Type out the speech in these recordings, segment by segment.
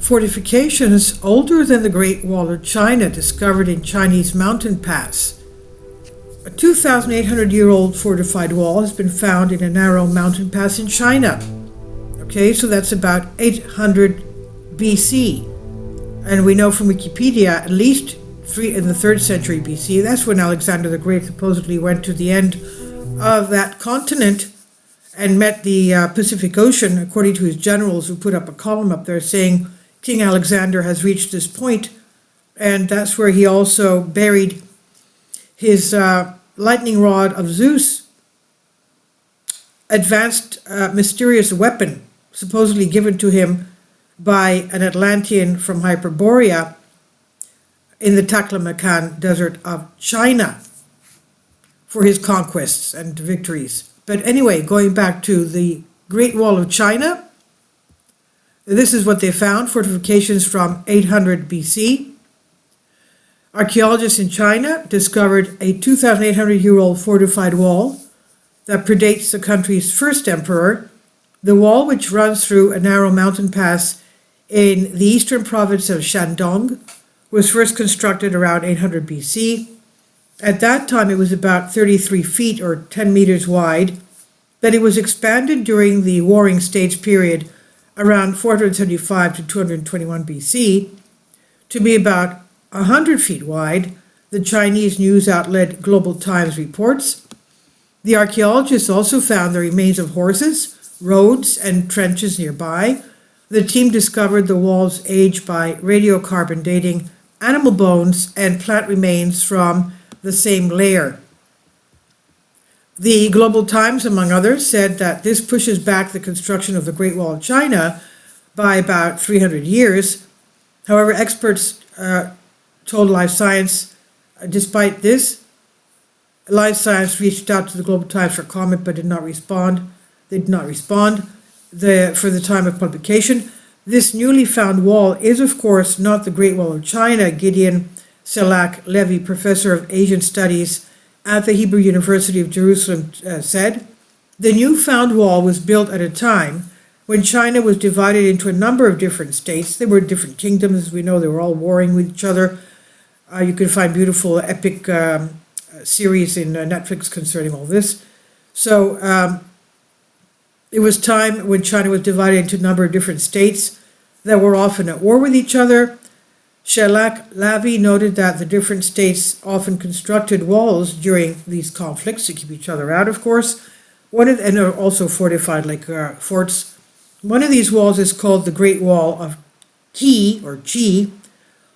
Fortifications older than the Great Wall of China discovered in Chinese mountain pass. A 2,800-year-old fortified wall has been found in a narrow mountain pass in China. Okay, so that's about 800 BC. And we know from Wikipedia at least in the 3rd century BC. That's when Alexander the Great supposedly went to the end of that continent and met the Pacific Ocean, according to his generals, who put up a column up there saying King Alexander has reached this point. And that's where he also buried his lightning rod of Zeus, advanced mysterious weapon supposedly given to him by an Atlantean from Hyperborea in the Taklamakan desert of China for his conquests and victories. But anyway, going back to the Great Wall of China, this is what they found: fortifications from 800 BC. Archaeologists in China discovered a 2,800-year-old fortified wall that predates the country's first emperor. The wall, which runs through a narrow mountain pass in the eastern province of Shandong, was first constructed around 800 BC. At that time, it was about 33 feet or 10 meters wide, but it was expanded during the Warring States period around 475 to 221 BC to be about 100 feet wide, the Chinese news outlet Global Times reports. The archaeologists also found the remains of horses, roads, and trenches nearby. The team discovered the wall's age by radiocarbon dating animal bones and plant remains from the same layer. The Global Times, among others, said that this pushes back the construction of the Great Wall of China by about 300 years. However, experts told Life Science, despite this, Life Science reached out to the Global Times for comment but did not respond. They did not respond for the time of publication. This newly found wall is, of course, not the Great Wall of China, Gideon Selak-Levy, professor of Asian Studies at the Hebrew University of Jerusalem, said. The new found wall was built at a time when China was divided into a number of different states. There were different kingdoms, as we know. They were all warring with each other. You can find beautiful, epic series in Netflix concerning all this. So it was time when China was divided into a number of different states that were often at war with each other. Shelak-Lavi noted that the different states often constructed walls during these conflicts to keep each other out, of course, and are also fortified like forts. One of these walls is called the Great Wall of Qi, or Qi,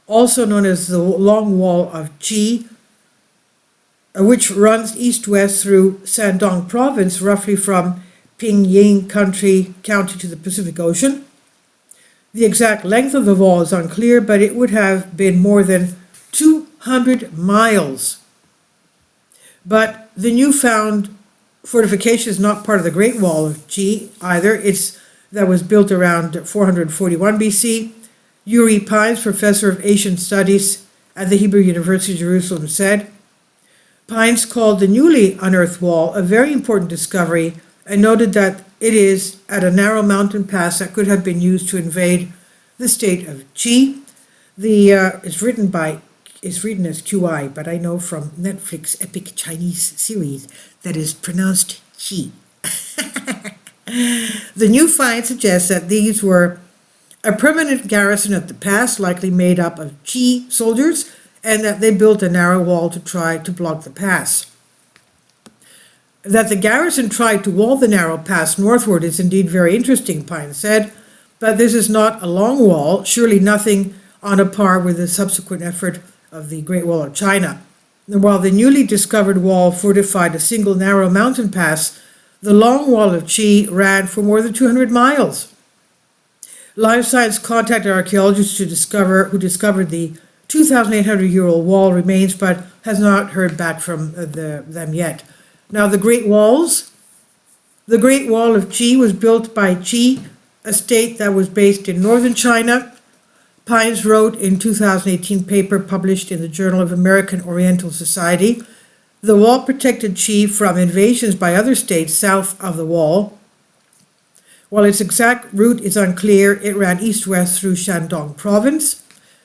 also known as the Long Wall of Qi, which runs east-west through Shandong province, roughly from Pinyin County to the Pacific Ocean. The exact length of the wall is unclear, but it would have been more than 200 miles. But the newfound fortification is not part of the Great Wall of Qi either. That was built around 441 BC. Yuri Pines, professor of Asian Studies at the Hebrew University of Jerusalem, said. Pines called the newly unearthed wall a very important discovery and noted that it is at a narrow mountain pass that could have been used to invade the state of Qi. It's written as QI, but I know from Netflix epic Chinese series that is pronounced Qi. The new find suggests that these were a permanent garrison at the pass, likely made up of Qi soldiers, and that they built a narrow wall to try to block the pass. That the garrison tried to wall the narrow pass northward is indeed very interesting, Pine said, but this is not a long wall, surely nothing on a par with the subsequent effort of the Great Wall of China. And while the newly discovered wall fortified a single narrow mountain pass, the Long Wall of Qi ran for more than 200 miles. Life Science contacted archaeologists who discovered the 2,800-year-old wall remains, but has not heard back from them yet. Now, the Great Wall of Qi was built by Qi, a state that was based in northern China. Pines wrote in 2018 paper published in the Journal of American Oriental Society, the wall protected Qi from invasions by other states south of the wall, While its exact route is unclear, it ran east-west through Shandong province.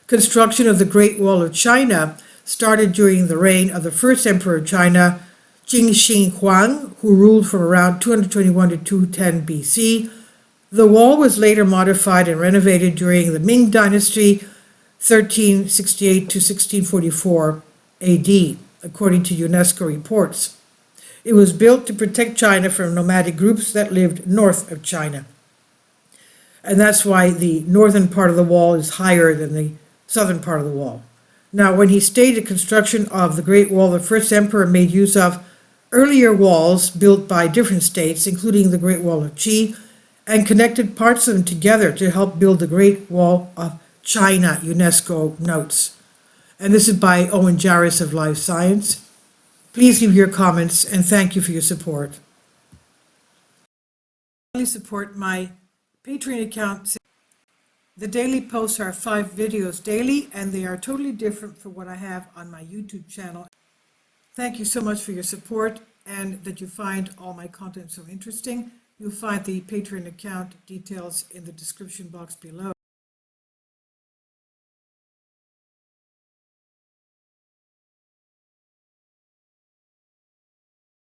Construction of the Great Wall of China started during the reign of the first emperor of China, Jing Huang, who ruled from around 221 to 210 BC. The wall was later modified and renovated during the Ming Dynasty, 1368 to 1644 AD, according to UNESCO reports. It was built to protect China from nomadic groups that lived north of China. And that's why the northern part of the wall is higher than the southern part of the wall. Now, when he stated construction of the Great Wall, the first emperor made use of earlier walls built by different states, including the Great Wall of Qi, and connected parts of them together to help build the Great Wall of China, UNESCO notes. And this is by Owen Jarvis of Life Science. Please leave your comments and thank you for your support. Please support my Patreon account. The daily posts are 5 videos daily, and they are totally different from what I have on my YouTube channel. Thank you so much for your support and that you find all my content so interesting. You'll find the Patreon account details in the description box below.